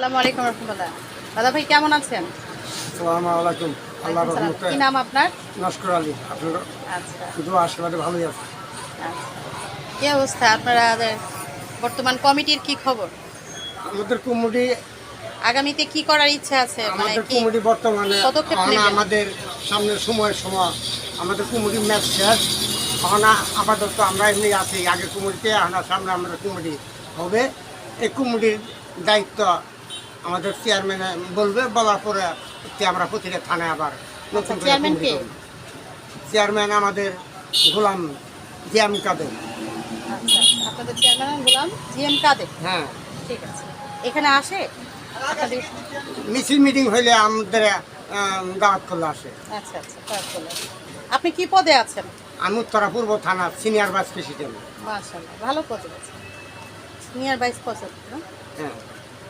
আসসালামু আলাইকুম রহমতুল্লাহ। দাদা ভাই কেমন আছেন? আসসালামু আলাইকুম। আল্লাহর রহমতে কি নাম আপনার? নস্কর আলী। আপনার আচ্ছা শুধু আশীর্বাদে ভালোই আছে। আচ্ছা। কি অবস্থা আপনাদের বর্তমান কমিটির কি খবর? আমাদের কমিটি আগামীতে কি করার ইচ্ছা আছে, মানে আমাদের কি কমিটি বর্তমানে পদক্ষেপ এখন নেবেন? আমাদের সামনের সময় আমাদের কমিটি ম্যাচ শেষ। এখন আপাতত আমরা এমনি আছি আগের কমিটিতে, এখন সামনে আমাদের কমিটি হবে। এই কমিটির দায়িত্ব আমাদের চেয়ারম্যান বলবে, বলার পরে আমরা প্রতিটা থানায় আবার নতুন করে চেয়ারম্যান কমিটি কে? করব। চেয়ারম্যান আমাদের গোলাম জিয়াম কাদের। আচ্ছা, আপনাদের চেয়ারম্যান গোলাম জিএম কাদের। হ্যাঁ, ঠিক আছে, এখানে আসে আপনাদের? মিছিল মিটিং হইলে আমাদের দাওয়াত করলে আসে। আচ্ছা আচ্ছা, তার বলে। আপনি কি পদে আছেন? আমি উত্তরা পূর্ব থানা সিনিয়র ভাইস প্রেসিডেন্ট। মাশাআল্লাহ, ভালো পদে আছেন, সিনিয়র ভাইস প্রেসিডেন্ট না? হ্যাঁ,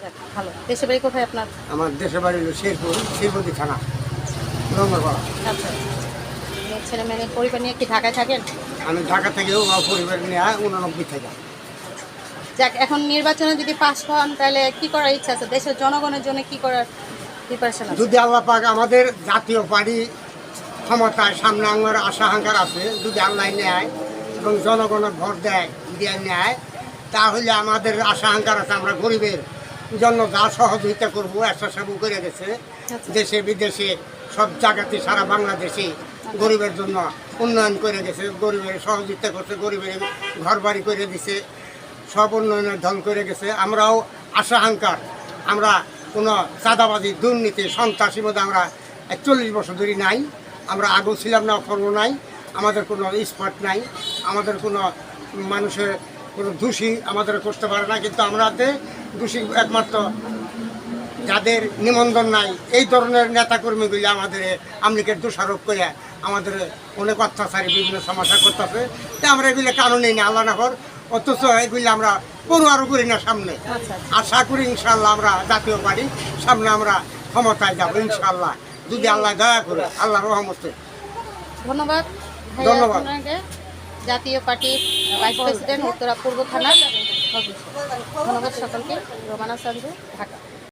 যাক, ভালো। দেশের বাড়ি কোথায় আপনার? আমার দেশের বাড়ি হলো শেরপুর, শিরপতি থানা, রঙ্গরপাড়া। আচ্ছা, ছেলে মেয়ে পরিবার নিয়ে কি ঢাকায় থাকেন? আমি ঢাকা থেকেও আমার পরিবার নিয়ে 89 থেকে। যাক, এখন নির্বাচনে যদি পাস হন তাহলে কি করার ইচ্ছা আছে? দেশের জনগণের জন্য কি করার প্রিপারেশন আছে? যদি আল্লাহ পাক আমাদের জাতীয় পার্টি ক্ষমতায় সামনে আমার আশা আকাঙ্ক্ষা আছে, যদি আল্লাহ নেয় এবং জনগণের ভোট দিয়ে নেয়, তাহলে আমাদের আশা আকাঙ্ক্ষা আছে আমরা গরিবের জন্য যা সহযোগিতা করবো স্বেচ্ছাসেবক করে গেছে। আচ্ছা। দেশে বিদেশে সব জায়গাতে সারা বাংলাদেশে গরিবের জন্য উন্নয়ন করে গেছে, গরিবের সহযোগিতা করছে, গরিবের ঘর বাড়ি করে দিছে, সব উন্নয়নের ধন করে গেছে। আমরাও আশা আকাঙ্ক্ষা, আমরা কোনো চাঁদাবাজি দুর্নীতি সন্ত্রাসীর মধ্যে আমরা 41 বছর ধরে নাই। আমরা আগেও ছিলাম না, এখনও নাই। আমাদের কোনো স্পট নাই, আমাদের কোনো মানুষের কোনো দোষী আমাদের করতে পারে না। কিন্তু আমাদের দোষী একমাত্র যাদের নিবন্ধন নাই, এই ধরনের নেতাকর্মীগুলি আমাদের আমলিকের দোষারোপ করে আমাদের অনেক অত্যাচারী বিভিন্ন সমস্যা করতেছে। তো আমরা এগুলো কারণেই না আল্লাহ নাফর, অথচ এগুলি আমরা পড়ুয়ারও করি না সামনে। আচ্ছা। আশা করি ইনশাআল্লাহ আমরা জাতীয় পার্টি সামনে আমরা ক্ষমতায় যাব ইনশাআল্লাহ, যদি আল্লাহ দয়া করে, আল্লাহর রহমতে। ধন্যবাদ ভাইয়া, ধন্যবাদ। আপনাকে। জাতীয় পার্টির ভাইস প্রেসিডেন্ট, উত্তরা পূর্ব থানা। ধন্যবাদ সকলকে। রোমানা সঞ্জু, ঢাকা।